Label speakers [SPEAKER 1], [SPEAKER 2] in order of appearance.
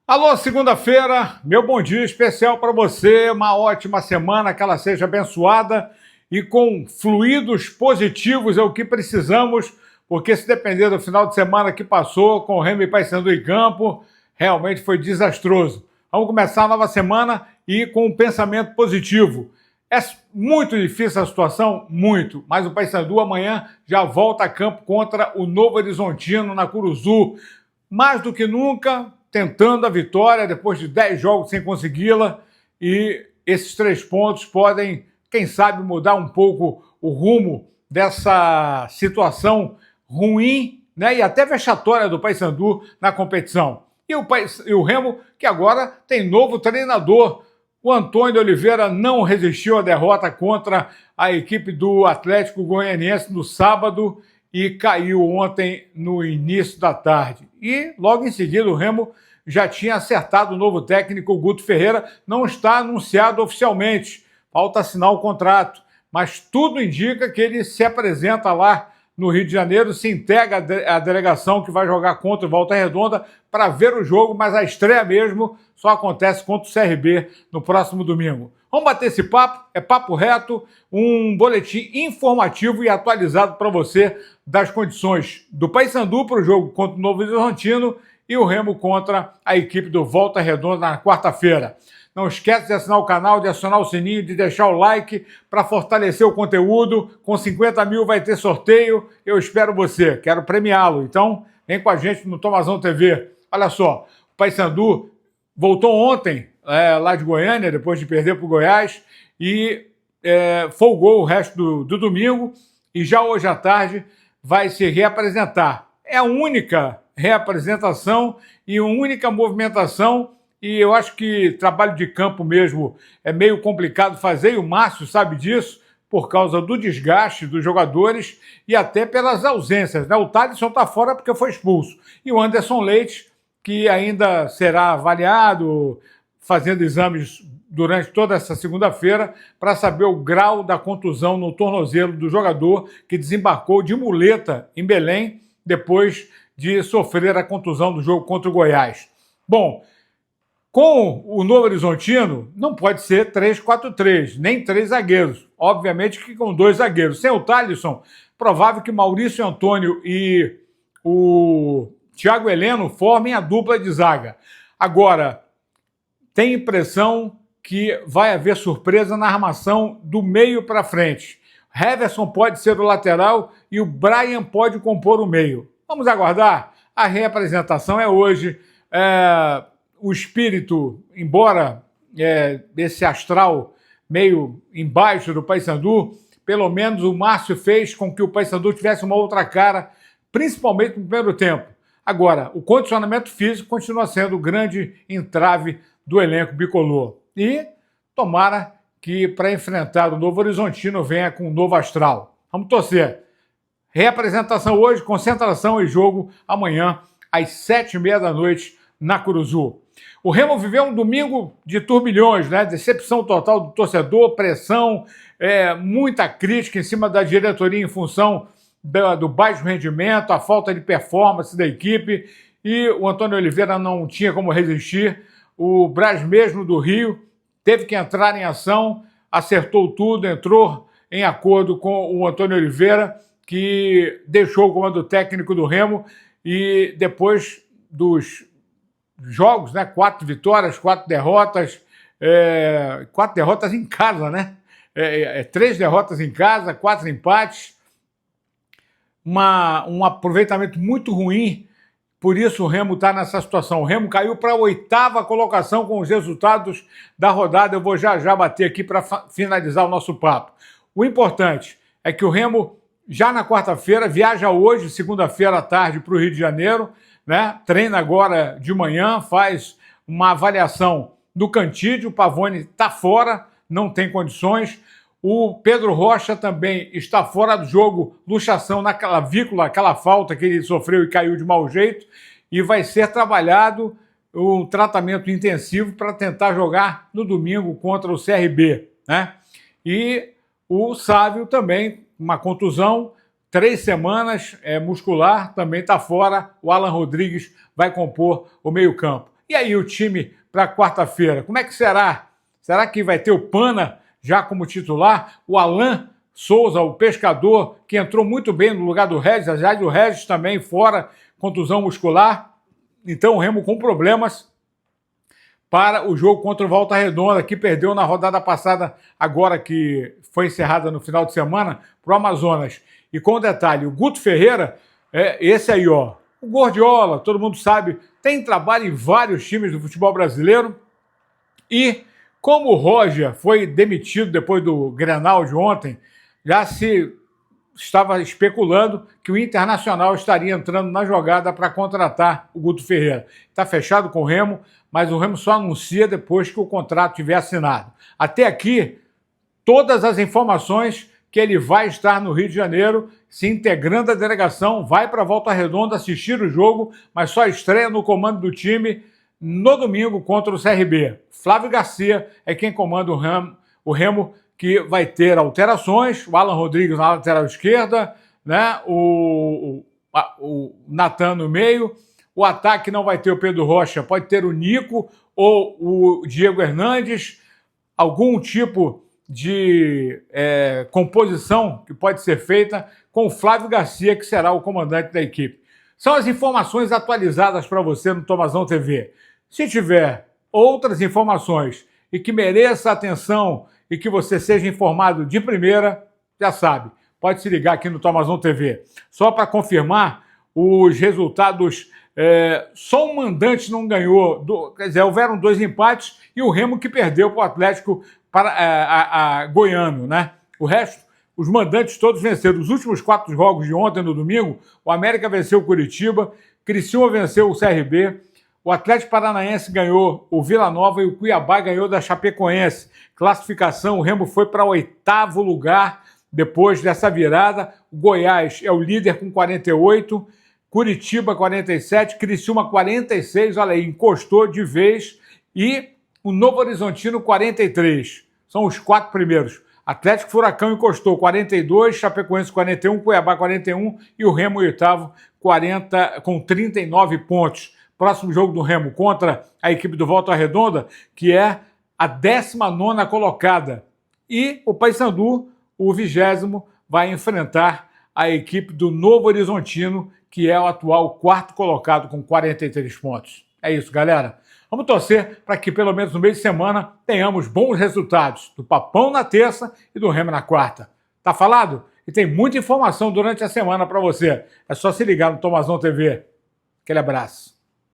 [SPEAKER 1] Alô, segunda-feira, meu bom dia especial para você, uma ótima semana, que ela seja abençoada e com fluidos positivos é o que precisamos, porque se depender do final de semana que passou, com o Remo e Paysandu em campo, realmente foi desastroso. Vamos começar a nova semana e com um pensamento positivo. É muito difícil a situação? Muito, mas o Paysandu amanhã já volta a campo contra o Novo Horizontino na Curuzu. Mais do que nunca, tentando a vitória depois de 10 jogos sem consegui-la, e esses 3 pontos podem, quem sabe, mudar um pouco o rumo dessa situação ruim, né, e até vexatória do Paysandu na competição. E o Remo, que agora tem novo treinador. O Antônio Oliveira não resistiu à derrota contra a equipe do Atlético Goianiense no sábado e caiu ontem no início da tarde. E logo em seguida o Remo já tinha acertado o novo técnico, o Guto Ferreira. Não está anunciado oficialmente, falta assinar o contrato, mas tudo indica que ele se apresenta lá no Rio de Janeiro, se integra à delegação que vai jogar contra o Volta Redonda para ver o jogo, mas a estreia mesmo só acontece contra o CRB no próximo domingo. Vamos bater esse papo, é papo reto, um boletim informativo e atualizado para você das condições do Paysandu para o jogo contra o Novo Horizontino e o Remo contra a equipe do Volta Redonda na quarta-feira. Não esquece de assinar o canal, de acionar o sininho, de deixar o like para fortalecer o conteúdo. Com 50 mil vai ter sorteio. Eu espero você, quero premiá-lo. Então, vem com a gente no Tomazão TV. Olha só, o Paysandu voltou ontem lá de Goiânia, depois de perder para o Goiás, e folgou o resto do domingo, e já hoje à tarde vai se reapresentar. É a única reapresentação e a única movimentação, e eu acho que trabalho de campo mesmo é meio complicado fazer, e o Márcio sabe disso, por causa do desgaste dos jogadores e até pelas ausências, né? O Thalisson está fora porque foi expulso, e o Anderson Leite, que ainda será avaliado, fazendo exames durante toda essa segunda-feira para saber o grau da contusão no tornozelo do jogador que desembarcou de muleta em Belém depois de sofrer a contusão do jogo contra o Goiás. Bom, com o Novo Horizontino não pode ser 3-4-3, nem 3 zagueiros. Obviamente que com 2 zagueiros. Sem o Thalisson, provável que Maurício Antônio e o Thiago Heleno formem a dupla de zaga. Agora, tem impressão que vai haver surpresa na armação do meio para frente. Heverson pode ser o lateral e o Brian pode compor o meio. Vamos aguardar? A reapresentação é hoje. O espírito, embora esse astral meio embaixo do Paysandu, pelo menos o Márcio fez com que o Paysandu tivesse uma outra cara, principalmente no primeiro tempo. Agora, o condicionamento físico continua sendo o grande entrave do elenco bicolor. E tomara que para enfrentar o Novo Horizontino venha com um novo astral. Vamos torcer. Reapresentação hoje, concentração e jogo amanhã às 7h30 da noite na Curuzu. O Remo viveu um domingo de turbilhões, né? Decepção total do torcedor, pressão, muita crítica em cima da diretoria em função do baixo rendimento, a falta de performance da equipe, e o Antônio Oliveira não tinha como resistir. O Brás mesmo do Rio teve que entrar em ação, acertou tudo, entrou em acordo com o Antônio Oliveira, que deixou o comando técnico do Remo, e depois dos jogos, né, 4 vitórias, 4 derrotas, 4 derrotas em casa, né? 3 derrotas em casa, 4 empates, um aproveitamento muito ruim. Por isso o Remo está nessa situação. O Remo caiu para a 8ª colocação com os resultados da rodada. Eu vou já bater aqui para finalizar o nosso papo. O importante é que o Remo, já na quarta-feira, viaja hoje, segunda-feira à tarde, para o Rio de Janeiro, né? Treina agora de manhã, faz uma avaliação do Cantídio. O Pavone está fora, não tem condições. O Pedro Rocha também está fora do jogo, luxação na clavícula, aquela falta que ele sofreu e caiu de mau jeito, e vai ser trabalhado um tratamento intensivo para tentar jogar no domingo contra o CRB, né? E o Sávio também, uma contusão, 3 semanas, muscular, também está fora. O Alan Rodrigues vai compor o meio-campo. E aí o time para quarta-feira, como é que será? Será que vai ter o Pana já como titular? O Alan Souza, o pescador, que entrou muito bem no lugar do Regis, aliás, o Regis também fora, contusão muscular. Então o Remo com problemas para o jogo contra o Volta Redonda, que perdeu na rodada passada, agora que foi encerrada no final de semana, para o Amazonas. E com detalhe, o Guto Ferreira, esse aí, ó, o Gordiola, todo mundo sabe, tem trabalho em vários times do futebol brasileiro. E como o Roger foi demitido depois do Grenal de ontem, já se estava especulando que o Internacional estaria entrando na jogada para contratar o Guto Ferreira. Está fechado com o Remo, mas o Remo só anuncia depois que o contrato tiver assinado. Até aqui, todas as informações que ele vai estar no Rio de Janeiro, se integrando à delegação, vai para a Volta Redonda assistir o jogo, mas só estreia no comando do time no domingo contra o CRB. Flávio Garcia é quem comanda o Remo, que vai ter alterações, o Alan Rodrigues na lateral esquerda, né? o Natan no meio, o ataque não vai ter o Pedro Rocha, pode ter o Nico ou o Diego Hernandes, algum tipo de composição que pode ser feita com o Flávio Garcia, que será o comandante da equipe. São as informações atualizadas para você no Tomazão TV. Se tiver outras informações e que mereça atenção e que você seja informado de primeira, já sabe, pode se ligar aqui no Tomazão TV. Só para confirmar os resultados, só um mandante não ganhou, quer dizer, houveram 2 empates e o Remo que perdeu para o Atlético Goiano, né? O resto, os mandantes todos venceram. Os últimos 4 jogos de ontem, no domingo, o América venceu o Curitiba, Criciúma venceu o CRB, o Atlético Paranaense ganhou o Vila Nova e o Cuiabá ganhou da Chapecoense. Classificação, o Remo foi para o 8º lugar depois dessa virada. O Goiás é o líder com 48, Curitiba 47, Criciúma 46, olha aí, encostou de vez, e o Novo Horizontino 43. São os 4 primeiros. Atlético Furacão encostou 42, Chapecoense 41, Cuiabá 41 e o Remo oitavo 40 com 39 pontos. Próximo jogo do Remo contra a equipe do Volta Redonda, que é a 19ª colocada. E o Paysandu, o 20º, vai enfrentar a equipe do Novo Horizontino, que é o atual 4º colocado com 43 pontos. É isso, galera. Vamos torcer para que pelo menos no meio de semana tenhamos bons resultados do Papão na terça e do Remo na quarta. Tá falado? E tem muita informação durante a semana para você. É só se ligar no Tomazão TV. Aquele abraço.